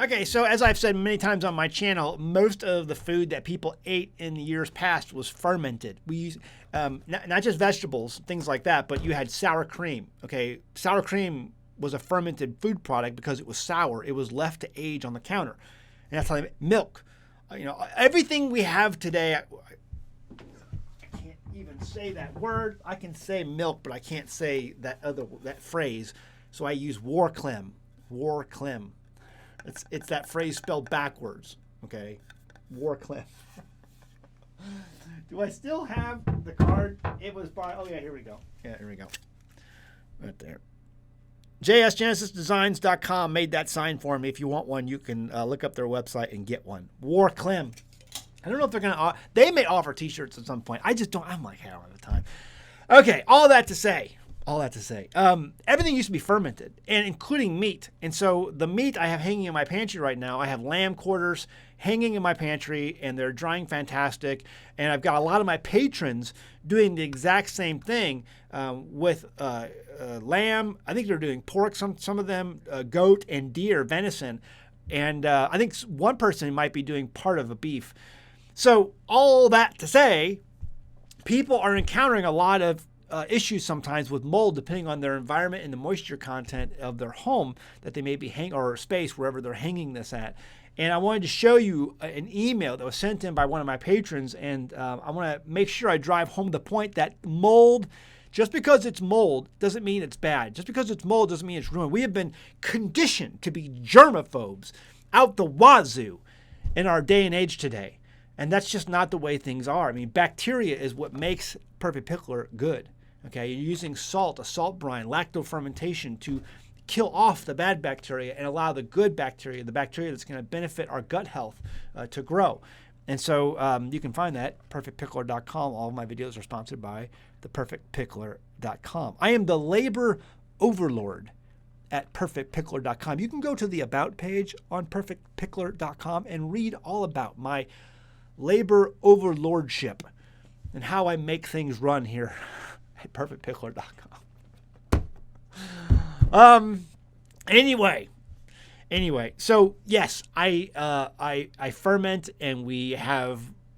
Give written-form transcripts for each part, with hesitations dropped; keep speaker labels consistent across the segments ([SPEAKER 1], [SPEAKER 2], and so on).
[SPEAKER 1] Okay, so as I've said many times on my channel, most of the food that people ate in the years past was fermented. We use not just vegetables, things like that, but you had sour cream. Okay, sour cream was a fermented food product because it was sour. It was left to age on the counter, and that's how they make milk. Everything we have today. I can't even say that word. I can say milk, but I can't say that phrase. So I use Clim. Clim. It's that phrase spelled backwards. Okay, Clim. Do I still have the card? It was by. Oh yeah, here we go. Yeah, here we go. Right there. JSGenesisDesigns.com made that sign for me. If you want one, you can look up their website and get one. Clim. I don't know if they're gonna. They may offer T-shirts at some point. I just don't. I'm like, hell of a time. Okay, all that to say, everything used to be fermented, and including meat. And so the meat I have hanging in my pantry right now, I have lamb quarters hanging in my pantry, and they're drying fantastic. And I've got a lot of my patrons doing the exact same thing with lamb. I think they're doing pork, some of them, goat and deer, venison. And I think one person might be doing part of a beef. So all that to say, people are encountering a lot of issues sometimes with mold, depending on their environment and the moisture content of their home that they may be or space, wherever they're hanging this at. And I wanted to show you an email that was sent in by one of my patrons, and I want to make sure I drive home the point that mold, just because it's mold doesn't mean it's bad. Just because it's mold doesn't mean it's ruined. We have been conditioned to be germaphobes out the wazoo in our day and age today. And that's just not the way things are. I mean, bacteria is what makes Perfect Pickler good. Okay, you're using salt, a salt brine, lacto-fermentation to kill off the bad bacteria and allow the good bacteria, the bacteria that's going to benefit our gut health, to grow. And so you can find that at perfectpickler.com. All of my videos are sponsored by theperfectpickler.com. I am the labor overlord at perfectpickler.com. You can go to the About page on perfectpickler.com and read all about my labor overlordship and how I make things run here at perfectpickler.com. Anyway, so yes, I ferment, and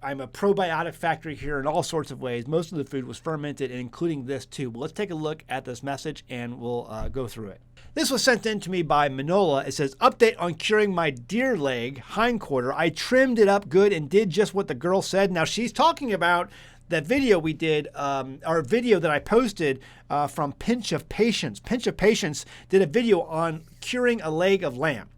[SPEAKER 1] I'm a probiotic factory here in all sorts of ways. Most of the food was fermented, and including this too. But let's take a look at this message, and we'll go through it. This was sent in to me by Manola. It says, update on curing my deer leg hindquarter. I trimmed it up good and did just what the girl said. Now she's talking about that video we did, our video that I posted from Pinch of Patience. Pinch of Patience did a video on curing a leg of lamb.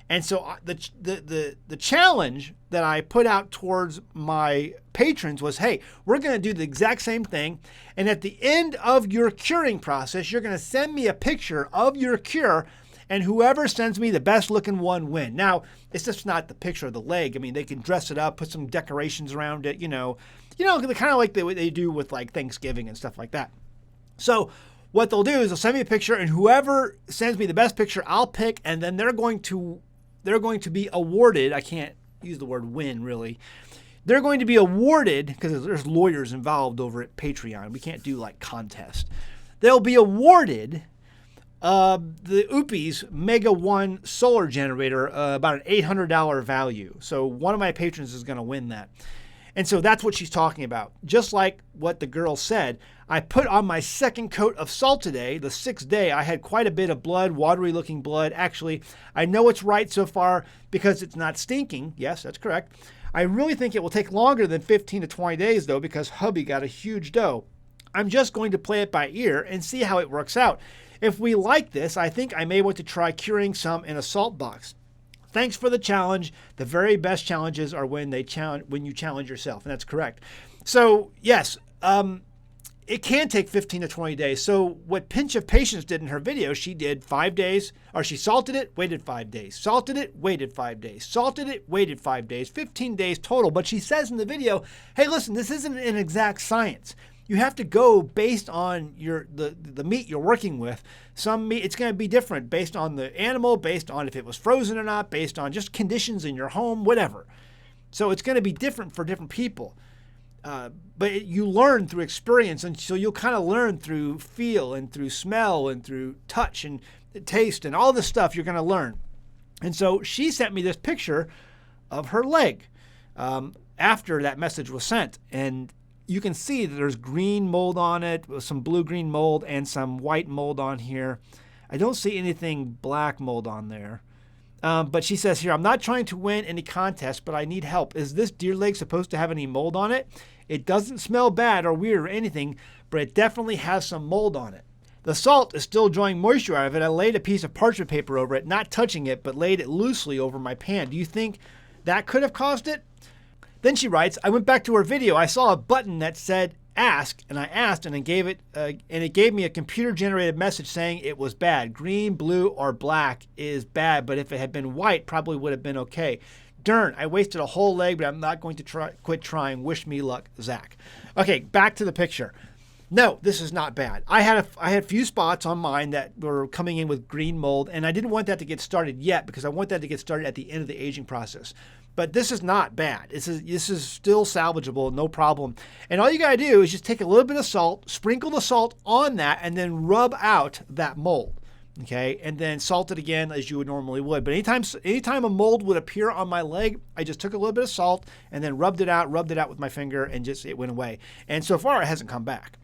[SPEAKER 1] And so the challenge that I put out towards my patrons was, hey, we're going to do the exact same thing. And at the end of your curing process, you're going to send me a picture of your cure, and whoever sends me the best looking one win. Now, it's just not the picture of the leg. I mean, they can dress it up, put some decorations around it, kind of like they do with like Thanksgiving and stuff like that. So what they'll do is they'll send me a picture, and whoever sends me the best picture, I'll pick, and then they're going to be awarded. I can't use the word win, really. They're going to be awarded, because there's lawyers involved over at Patreon. We can't do like contest. They'll be awarded the OUPES Mega 1 solar generator, about an $800 value. So one of my patrons is going to win that. And so that's what she's talking about. Just like what the girl said, I put on my second coat of salt today, the 6th day. I had quite a bit of blood, watery looking blood. Actually, I know it's right so far because it's not stinking. Yes, that's correct. I really think it will take longer than 15 to 20 days though, because hubby got a huge doe. I'm just going to play it by ear and see how it works out. If we like this, I think I may want to try curing some in a salt box. Thanks for the challenge. The very best challenges are when you challenge yourself, and that's correct. So yes, it can take 15 to 20 days. So what Pinch of Patience did in her video, she did 5 days, or she salted it, waited 5 days, salted it, waited 5 days, salted it, waited 5 days, 15 days total. But she says in the video, hey, listen, this isn't an exact science. You have to go based on the meat you're working with. Some meat, it's going to be different based on the animal, based on if it was frozen or not, based on just conditions in your home, whatever. So it's going to be different for different people. But you learn through experience, and so you'll kind of learn through feel and through smell and through touch and taste and all this stuff you're going to learn. And so she sent me this picture of her leg after that message was sent. And you can see that there's green mold on it, some blue-green mold, and some white mold on here. I don't see anything black mold on there. But she says here, I'm not trying to win any contest, but I need help. Is this deer leg supposed to have any mold on it? It doesn't smell bad or weird or anything, but it definitely has some mold on it. The salt is still drawing moisture out of it. I laid a piece of parchment paper over it, not touching it, but laid it loosely over my pan. Do you think that could have caused it? Then she writes, I went back to her video. I saw a button that said ask, and I asked, and it gave me a computer-generated message saying it was bad. Green, blue, or black is bad, but if it had been white, probably would have been okay. Darn, I wasted a whole leg, but I'm not going to quit trying. Wish me luck, Zach. Okay, back to the picture. No, this is not bad. I had a few spots on mine that were coming in with green mold, and I didn't want that to get started yet because I want that to get started at the end of the aging process. But this is not bad. This is still salvageable, no problem. And all you got to do is just take a little bit of salt, sprinkle the salt on that, and then rub out that mold. Okay, and then salt it again as you would normally would. But anytime a mold would appear on my leg, I just took a little bit of salt and then rubbed it out with my finger, and just it went away. And so far, it hasn't come back.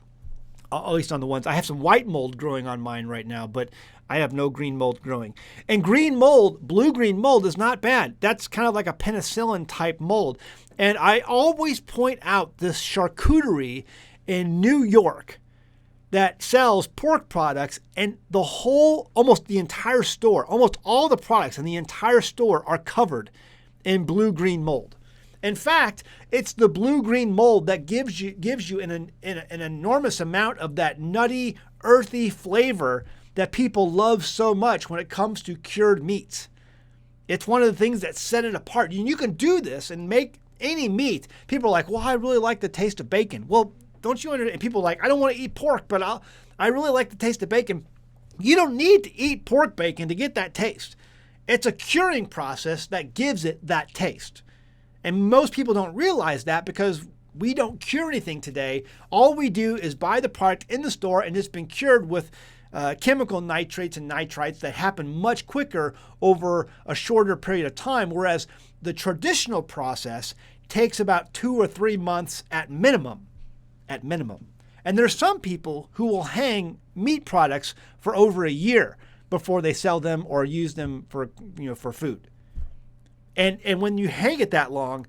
[SPEAKER 1] At least on the ones. I have some white mold growing on mine right now, but I have no green mold growing. And green mold, blue-green mold is not bad. That's kind of like a penicillin type mold. And I always point out this charcuterie in New York that sells pork products, and almost the entire store, almost all the products in the entire store are covered in blue-green mold. In fact, it's the blue-green mold that gives you an enormous amount of that nutty, earthy flavor that people love so much when it comes to cured meats. It's one of the things that set it apart. You can do this and make any meat. People are like, well, I really like the taste of bacon. Well, don't you understand? People are like, I don't want to eat pork, but I really like the taste of bacon. You don't need to eat pork bacon to get that taste. It's a curing process that gives it that taste. And most people don't realize that because we don't cure anything today. All we do is buy the product in the store, and it's been cured with chemical nitrates and nitrites that happen much quicker over a shorter period of time, whereas the traditional process takes about 2 or 3 months at minimum. And there's some people who will hang meat products for over a year before they sell them or use them for food. And when you hang it that long,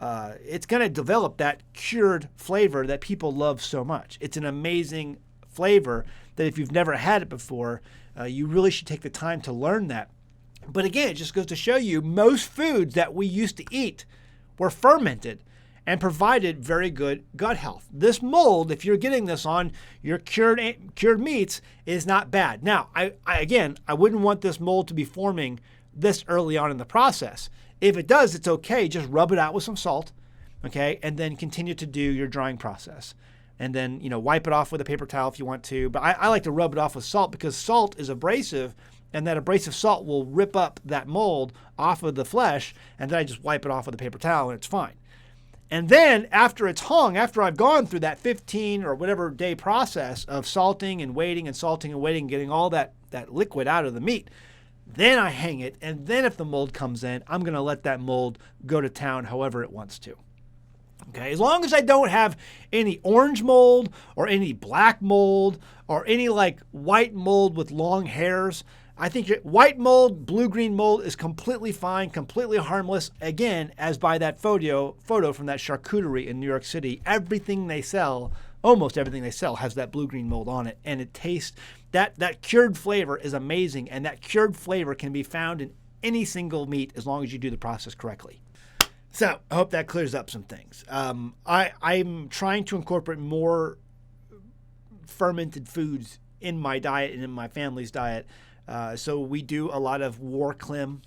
[SPEAKER 1] it's going to develop that cured flavor that people love so much. It's an amazing flavor that if you've never had it before, you really should take the time to learn that. But again, it just goes to show you most foods that we used to eat were fermented and provided very good gut health. This mold, if you're getting this on your cured meats, is not bad. Now, I wouldn't want this mold to be forming this early on in the process. If it does, it's okay. Just rub it out with some salt, okay, and then continue to do your drying process. And then, wipe it off with a paper towel if you want to. But I like to rub it off with salt because salt is abrasive, and that abrasive salt will rip up that mold off of the flesh, and then I just wipe it off with a paper towel, and it's fine. And then after it's hung, after I've gone through that 15 or whatever day process of salting and waiting, getting all that liquid out of the meat, then I hang it, and then if the mold comes in, I'm going to let that mold go to town however it wants to. Okay, as long as I don't have any orange mold or any black mold or any white mold with long hairs, I think white mold, blue-green mold is completely fine, completely harmless. Again, as by that photo from that charcuterie in New York City, almost everything they sell has that blue-green mold on it, and it tastes, that cured flavor is amazing, and that cured flavor can be found in any single meat as long as you do the process correctly. So I hope that clears up some things. I'm trying to incorporate more fermented foods in my diet and in my family's diet. So we do a lot of Clim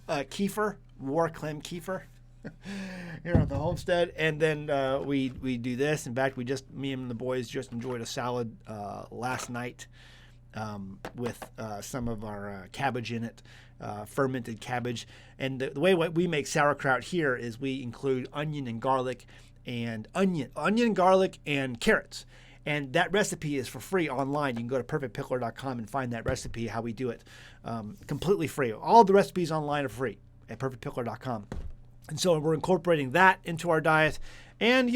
[SPEAKER 1] kefir here at the Homestead, and then we do this. In fact, me and the boys just enjoyed a salad last night with some of our cabbage in it, fermented cabbage. And the way we make sauerkraut here is we include onion, garlic, and carrots. And that recipe is for free online. You can go to perfectpickler.com and find that recipe, how we do it, completely free. All the recipes online are free at perfectpickler.com. And so we're incorporating that into our diet. And,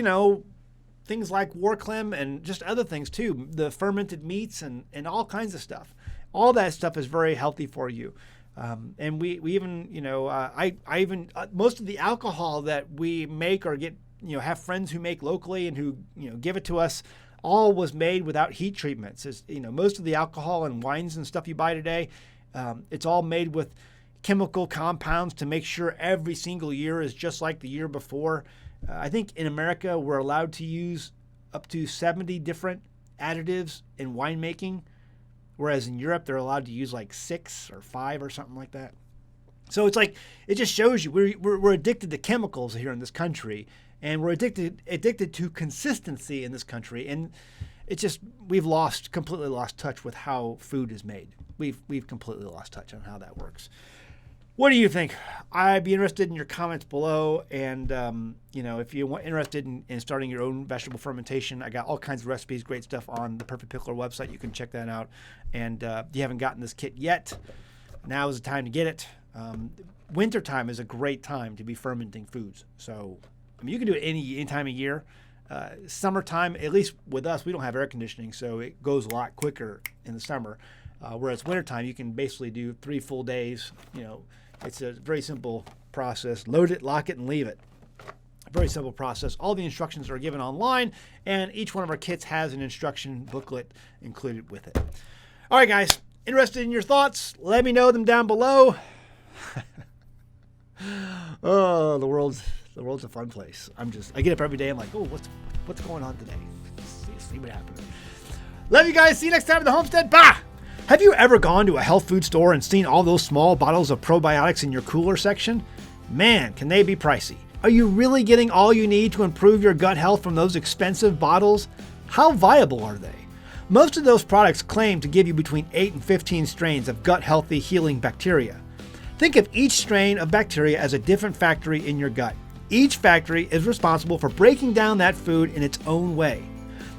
[SPEAKER 1] things like Clim and just other things too, the fermented meats and all kinds of stuff. All that stuff is very healthy for you. And we even, I even, most of the alcohol that we make or get, have friends who make locally and who, give it to us, all was made without heat treatments. It's, most of the alcohol and wines and stuff you buy today, it's all made with chemical compounds to make sure every single year is just like the year before. I think in America, we're allowed to use up to 70 different additives in winemaking, whereas in Europe, they're allowed to use like 6 or 5 or something like that. So it's like, it just shows you we're addicted to chemicals here in this country, and we're addicted to consistency in this country. And it's just, we've completely lost touch with how food is made. We've completely lost touch on how that works. What do you think? I'd be interested in your comments below. And, if you're interested in starting your own vegetable fermentation, I got all kinds of recipes, great stuff on the Perfect Pickler website. You can check that out. And if you haven't gotten this kit yet, now is the time to get it. Wintertime is a great time to be fermenting foods. So, you can do it any time of year. Summertime, at least with us, we don't have air conditioning, so it goes a lot quicker in the summer. Whereas wintertime, you can basically do 3 full days. It's a very simple process. Load it, lock it, and leave it. Very simple process. All the instructions are given online, and each one of our kits has an instruction booklet included with it. All right, guys. Interested in your thoughts? Let me know them down below. Oh, the world's a fun place. I get up every day. I'm like, oh, what's going on today? See what happens. Love you guys. See you next time at the Homestead. Bye. Have you ever gone to a health food store and seen all those small bottles of probiotics in your cooler section? Man, can they be pricey. Are you really getting all you need to improve your gut health from those expensive bottles? How viable are they? Most of those products claim to give you between 8 and 15 strains of gut-healthy healing bacteria. Think of each strain of bacteria as a different factory in your gut. Each factory is responsible for breaking down that food in its own way.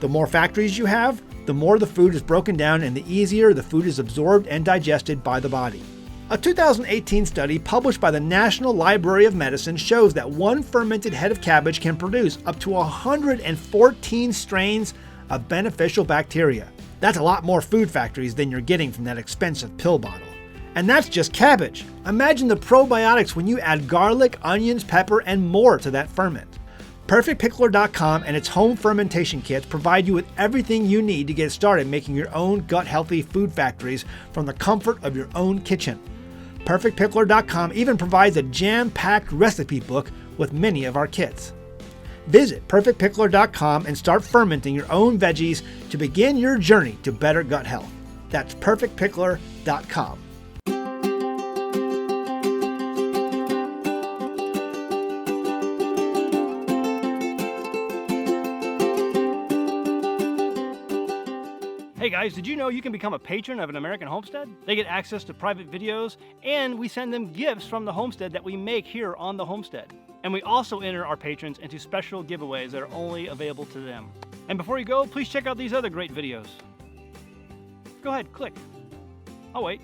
[SPEAKER 1] The more factories you have, the more the food is broken down and the easier the food is absorbed and digested by the body. A 2018 study published by the National Library of Medicine shows that one fermented head of cabbage can produce up to 114 strains of beneficial bacteria. That's a lot more food factories than you're getting from that expensive pill bottle. And that's just cabbage. Imagine the probiotics when you add garlic, onions, pepper, and more to that ferment. PerfectPickler.com and its home fermentation kits provide you with everything you need to get started making your own gut-healthy food factories from the comfort of your own kitchen. PerfectPickler.com even provides a jam-packed recipe book with many of our kits. Visit PerfectPickler.com and start fermenting your own veggies to begin your journey to better gut health. That's PerfectPickler.com.
[SPEAKER 2] Hey guys, did you know you can become a patron of an American Homestead? They get access to private videos, and we send them gifts from the Homestead that we make here on the Homestead. And we also enter our patrons into special giveaways that are only available to them. And before you go, please check out these other great videos. Go ahead, click. I'll wait.